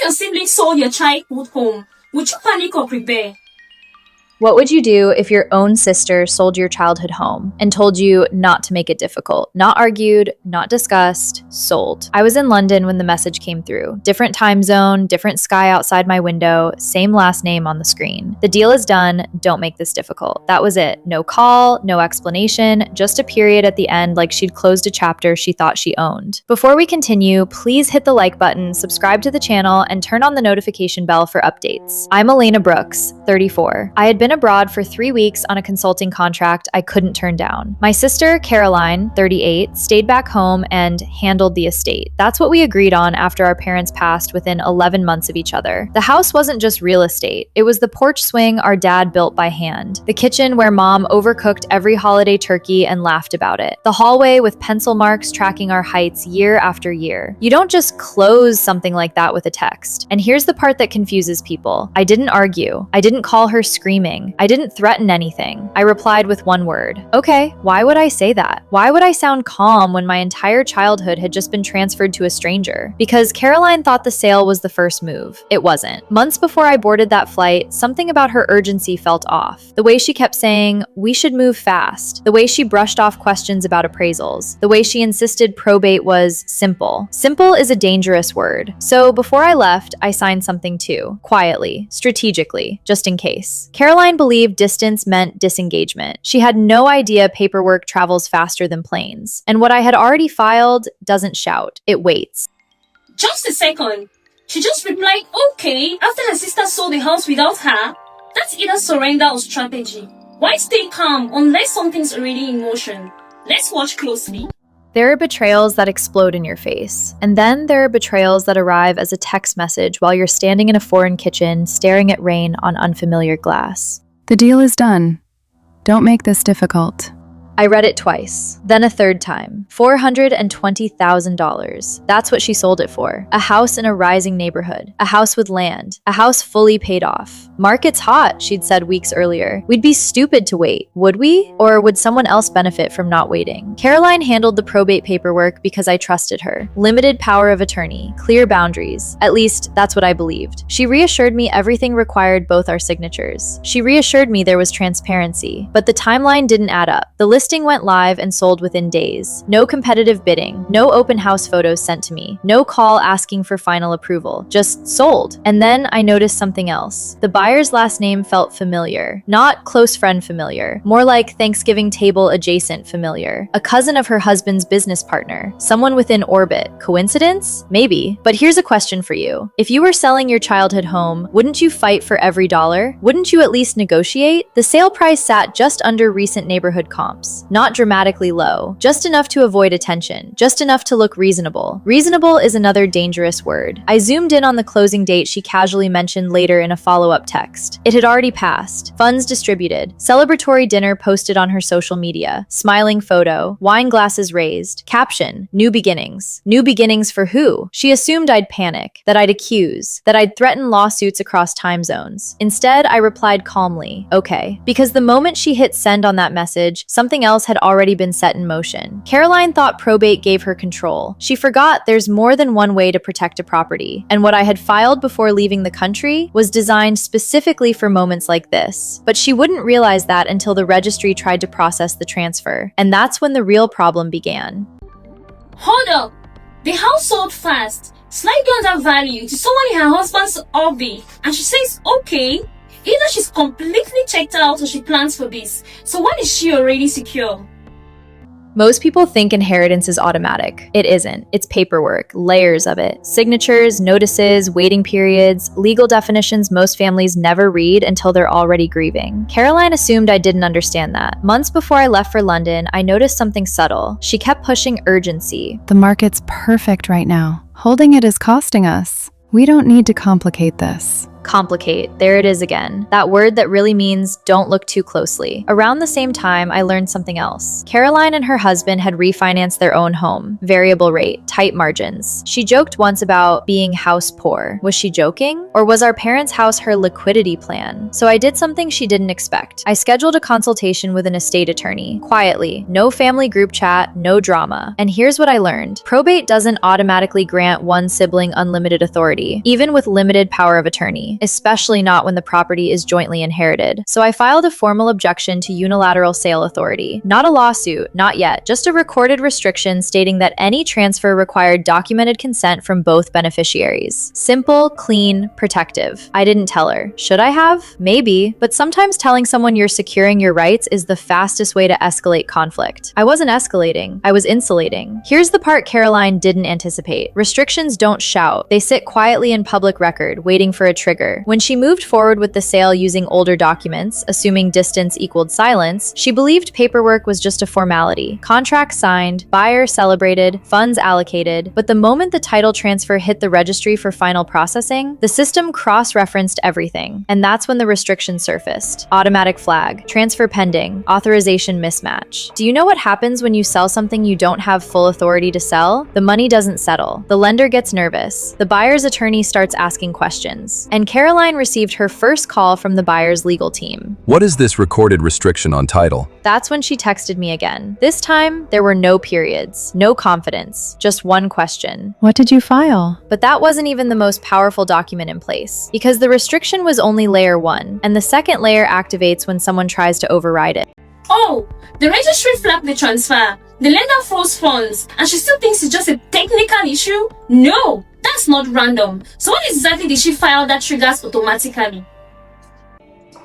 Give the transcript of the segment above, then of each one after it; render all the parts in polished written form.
your sibling sold your childhood home, would you panic or prepare? What would you do if your own sister sold your childhood home and told you not to make it difficult? Not argued, not discussed, sold. I was in London when the message came through. Different time zone, different sky outside my window, same last name on the screen. The deal is done, don't make this difficult. That was it. No call, no explanation, just a period at the end like she'd closed a chapter she thought she owned. Before we continue, please hit the like button, subscribe to the channel, and turn on the notification bell for updates. I'm Elena Brooks, 34. I had been abroad for 3 weeks on a consulting contract I couldn't turn down. My sister, Caroline, 38, stayed back home and handled the estate. That's what we agreed on after our parents passed within 11 months of each other. The house wasn't just real estate. It was the porch swing our dad built by hand, the kitchen where mom overcooked every holiday turkey and laughed about it, the hallway with pencil marks tracking our heights year after year. You don't just close something like that with a text. And here's the part that confuses people. I didn't argue. I didn't call her screaming. I didn't threaten anything. I replied with one word. Okay, why would I say that? Why would I sound calm when my entire childhood had just been transferred to a stranger? Because Caroline thought the sale was the first move. It wasn't. Months before I boarded that flight, something about her urgency felt off. The way she kept saying, we should move fast. The way she brushed off questions about appraisals. The way she insisted probate was simple. Simple is a dangerous word. So before I left, I signed something too. Quietly, strategically, just in case. Caroline believed distance meant disengagement. She had no idea paperwork travels faster than planes. And what I had already filed doesn't shout, it waits. Just a second. She just replied, okay, after her sister sold the house without her. That's either surrender or strategy. Why stay calm unless something's already in motion? Let's watch closely. There are betrayals that explode in your face. And then there are betrayals that arrive as a text message while you're standing in a foreign kitchen, staring at rain on unfamiliar glass. The deal is done. Don't make this difficult. I read it twice, then a third time. $420,000. That's what she sold it for. A house in a rising neighborhood. A house with land. A house fully paid off. Market's hot, she'd said weeks earlier. We'd be stupid to wait, would we? Or would someone else benefit from not waiting? Caroline handled the probate paperwork because I trusted her. Limited power of attorney, clear boundaries. At least, that's what I believed. She reassured me everything required both our signatures. She reassured me there was transparency. But the timeline didn't add up. The listing went live and sold within days. No competitive bidding, no open house photos sent to me, no call asking for final approval, just sold. And then I noticed something else. The buyer's last name felt familiar, not close friend familiar, more like Thanksgiving table adjacent familiar. A cousin of her husband's business partner, someone within orbit. Coincidence? Maybe. But here's a question for you. If you were selling your childhood home, wouldn't you fight for every dollar? Wouldn't you at least negotiate? The sale price sat just under recent neighborhood comps. Not dramatically low, just enough to avoid attention, just enough to look reasonable. Reasonable is another dangerous word. I zoomed in on the closing date she casually mentioned later in a follow-up text. It had already passed. Funds distributed. Celebratory dinner posted on her social media. Smiling photo. Wine glasses raised. Caption, new beginnings. New beginnings for who? She assumed I'd panic, that I'd accuse, that I'd threaten lawsuits across time zones. Instead, I replied calmly, okay. Because the moment she hit send on that message, something else had already been set in motion. Caroline thought probate gave her control. She forgot there's more than one way to protect a property, and what I had filed before leaving the country was designed specifically for moments like this. But she wouldn't realize that until the registry tried to process the transfer, and that's when the real problem began. Hold up! The house sold fast, slightly undervalued to someone in her husband's hobby, and she says okay. Either she's completely checked out or she plans for this. So when is she already secure? Most people think inheritance is automatic. It isn't. It's paperwork, layers of it. Signatures, notices, waiting periods, legal definitions most families never read until they're already grieving. Caroline assumed I didn't understand that. Months before I left for London, I noticed something subtle. She kept pushing urgency. The market's perfect right now. Holding it is costing us. We don't need to complicate this. Complicate. There it is again. That word that really means don't look too closely. Around the same time, I learned something else. Caroline and her husband had refinanced their own home. Variable rate, tight margins. She joked once about being house poor. Was she joking? Or was our parents' house her liquidity plan? So I did something she didn't expect. I scheduled a consultation with an estate attorney. Quietly. No family group chat, no drama. And here's what I learned. Probate doesn't automatically grant one sibling unlimited authority, even with limited power of attorney, especially not when the property is jointly inherited. So I filed a formal objection to unilateral sale authority. Not a lawsuit, not yet, just a recorded restriction stating that any transfer required documented consent from both beneficiaries. Simple, clean, protective. I didn't tell her. Should I have? Maybe, but sometimes telling someone you're securing your rights is the fastest way to escalate conflict. I wasn't escalating, I was insulating. Here's the part Caroline didn't anticipate. Restrictions don't shout. They sit quietly in public record, waiting for a trigger. When she moved forward with the sale using older documents, assuming distance equaled silence, she believed paperwork was just a formality. Contract signed, buyer celebrated, funds allocated, but the moment the title transfer hit the registry for final processing, the system cross-referenced everything. And that's when the restriction surfaced. Automatic flag, transfer pending, authorization mismatch. Do you know what happens when you sell something you don't have full authority to sell? The money doesn't settle. The lender gets nervous. The buyer's attorney starts asking questions. And Caroline received her first call from the buyer's legal team. What is this recorded restriction on title? That's when she texted me again. This time, there were no periods, no confidence, just one question. What did you file? But that wasn't even the most powerful document in place, because the restriction was only layer 1, and the second layer activates when someone tries to override it. Oh, the registry flagged the transfer. The lender froze funds, and she still thinks it's just a technical issue? No, that's not random. So what exactly did she file that triggers automatically?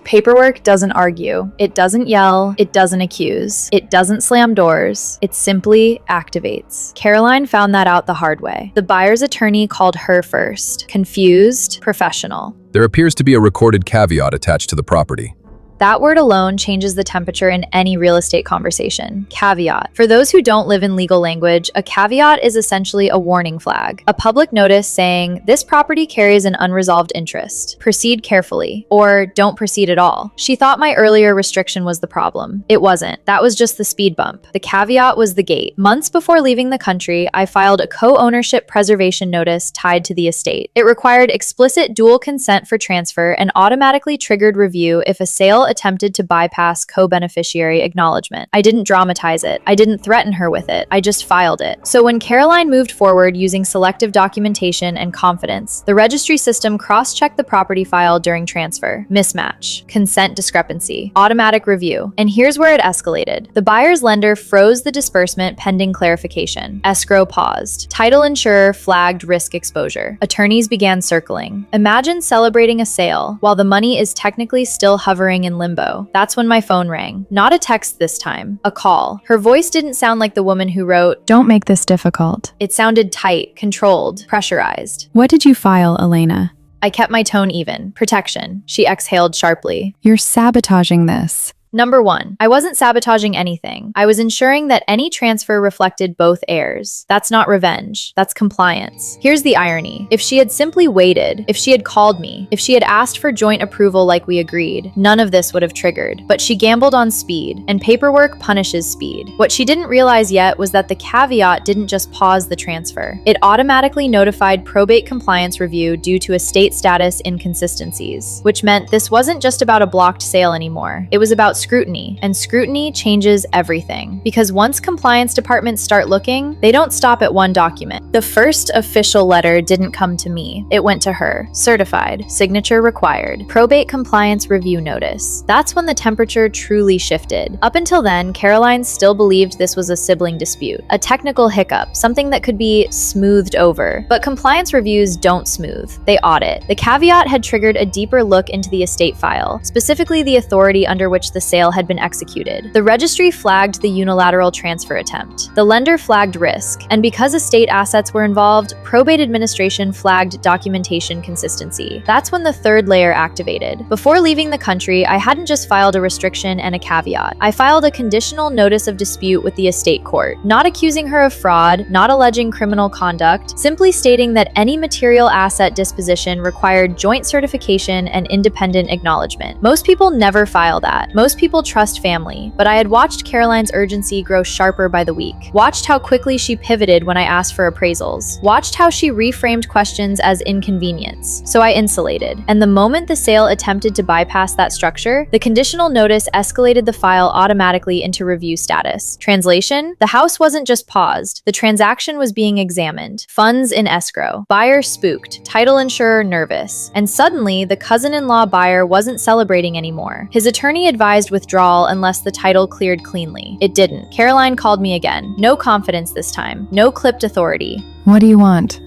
Paperwork doesn't argue. It doesn't yell. It doesn't accuse. It doesn't slam doors. It simply activates. Caroline found that out the hard way. The buyer's attorney called her first. Confused, professional. There appears to be a recorded caveat attached to the property. That word alone changes the temperature in any real estate conversation. Caveat. For those who don't live in legal language, a caveat is essentially a warning flag, a public notice saying, this property carries an unresolved interest. Proceed carefully, or don't proceed at all. She thought my earlier restriction was the problem. It wasn't. That was just the speed bump. The caveat was the gate. Months before leaving the country, I filed a co-ownership preservation notice tied to the estate. It required explicit dual consent for transfer and automatically triggered review if a sale attempted to bypass co-beneficiary acknowledgement. I didn't dramatize it. I didn't threaten her with it. I just filed it. So when Caroline moved forward using selective documentation and confidence, the registry system cross-checked the property file during transfer. Mismatch. Consent discrepancy. Automatic review. And here's where it escalated. The buyer's lender froze the disbursement pending clarification. Escrow paused. Title insurer flagged risk exposure. Attorneys began circling. Imagine celebrating a sale while the money is technically still hovering in limbo. That's when my phone rang. Not a text this time, a call. Her voice didn't sound like the woman who wrote, Don't make this difficult. it sounded tight, controlled, pressurized. What did you file, Elena? I kept my tone even. Protection. She exhaled sharply. You're sabotaging this. Number 1, I wasn't sabotaging anything. I was ensuring that any transfer reflected both heirs. That's not revenge. That's compliance. Here's the irony. If she had simply waited, if she had called me, if she had asked for joint approval like we agreed, none of this would have triggered. But she gambled on speed, and paperwork punishes speed. What she didn't realize yet was that the caveat didn't just pause the transfer. It automatically notified probate compliance review due to estate status inconsistencies, which meant this wasn't just about a blocked sale anymore. It was about scrutiny, and scrutiny changes everything. Because once compliance departments start looking, they don't stop at one document. The first official letter didn't come to me. It went to her. Certified. Signature required. Probate compliance review notice. That's when the temperature truly shifted. Up until then, Caroline still believed this was a sibling dispute, a technical hiccup, something that could be smoothed over. But compliance reviews don't smooth. They audit. The caveat had triggered a deeper look into the estate file, specifically the authority under which the sale had been executed. The registry flagged the unilateral transfer attempt. The lender flagged risk, and because estate assets were involved, probate administration flagged documentation consistency. That's when the third layer activated. Before leaving the country, I hadn't just filed a restriction and a caveat. I filed a conditional notice of dispute with the estate court, not accusing her of fraud, not alleging criminal conduct, simply stating that any material asset disposition required joint certification and independent acknowledgement. Most people never file that. Most people trust family, but I had watched Caroline's urgency grow sharper by the week. Watched how quickly she pivoted when I asked for appraisals. Watched how she reframed questions as inconvenience. So I insulated. And the moment the sale attempted to bypass that structure, the conditional notice escalated the file automatically into review status. Translation: the house wasn't just paused. The transaction was being examined. Funds in escrow. Buyer spooked. Title insurer nervous. And suddenly, the cousin-in-law buyer wasn't celebrating anymore. His attorney advised withdrawal unless the title cleared cleanly. It didn't. Caroline called me again. No confidence this time. No clipped authority. What do you want?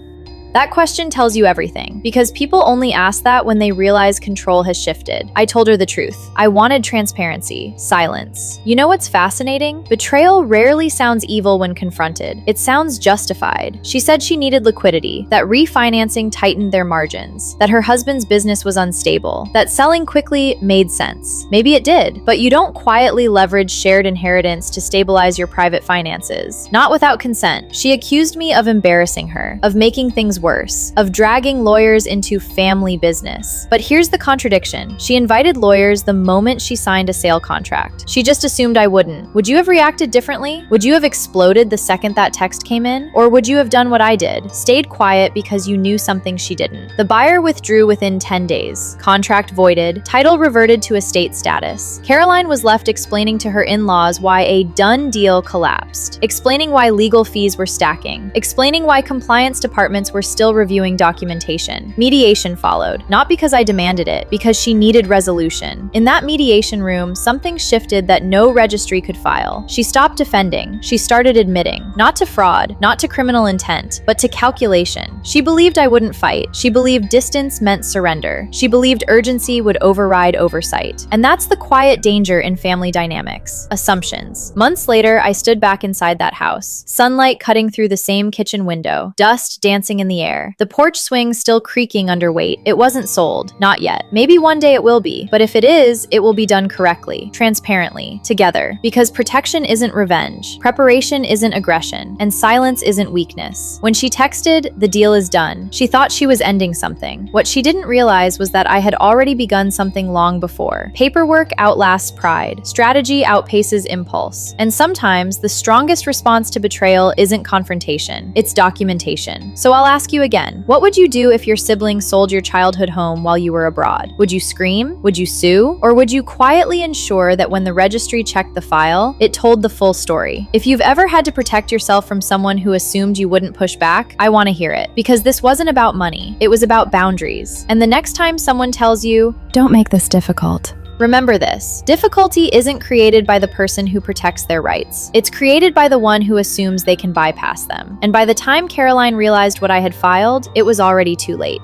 That question tells you everything, because people only ask that when they realize control has shifted. I told her the truth. I wanted transparency, silence. You know what's fascinating? Betrayal rarely sounds evil when confronted. It sounds justified. She said she needed liquidity, that refinancing tightened their margins, that her husband's business was unstable, that selling quickly made sense. Maybe it did, but you don't quietly leverage shared inheritance to stabilize your private finances. Not without consent. She accused me of embarrassing her, of making things worse, of dragging lawyers into family business. But here's the contradiction. She invited lawyers the moment she signed a sale contract. She just assumed I wouldn't. Would you have reacted differently? Would you have exploded the second that text came in? Or would you have done what I did? Stayed quiet because you knew something she didn't. The buyer withdrew within 10 days. Contract voided. Title reverted to estate status. Caroline was left explaining to her in-laws why a done deal collapsed. Explaining why legal fees were stacking. Explaining why compliance departments were still reviewing documentation. Mediation followed, not because I demanded it, because she needed resolution. In that mediation room, something shifted that no registry could file. She stopped defending. She started admitting, not to fraud, not to criminal intent, but to calculation. She believed I wouldn't fight. She believed distance meant surrender. She believed urgency would override oversight. And that's the quiet danger in family dynamics. Assumptions. Months later, I stood back inside that house. Sunlight cutting through the same kitchen window. Dust dancing in the air. The porch swing still creaking under weight. It wasn't sold. Not yet. Maybe one day it will be. But if it is, it will be done correctly, transparently, together. Because protection isn't revenge. Preparation isn't aggression. And silence isn't weakness. When she texted, "The deal is done," she thought she was ending something. What she didn't realize was that I had already begun something long before. Paperwork outlasts pride. Strategy outpaces impulse. And sometimes, the strongest response to betrayal isn't confrontation. It's documentation. So I'll ask you again, what would you do if your sibling sold your childhood home while you were abroad? Would you scream? Would you sue? Or would you quietly ensure that when the registry checked the file, it told the full story? If you've ever had to protect yourself from someone who assumed you wouldn't push back, I want to hear it. Because this wasn't about money. It was about boundaries. And the next time someone tells you, Don't make this difficult. remember this: difficulty isn't created by the person who protects their rights. It's created by the one who assumes they can bypass them. And by the time Caroline realized what I had filed, it was already too late.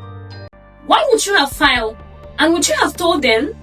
Why would you have filed? And would you have told them?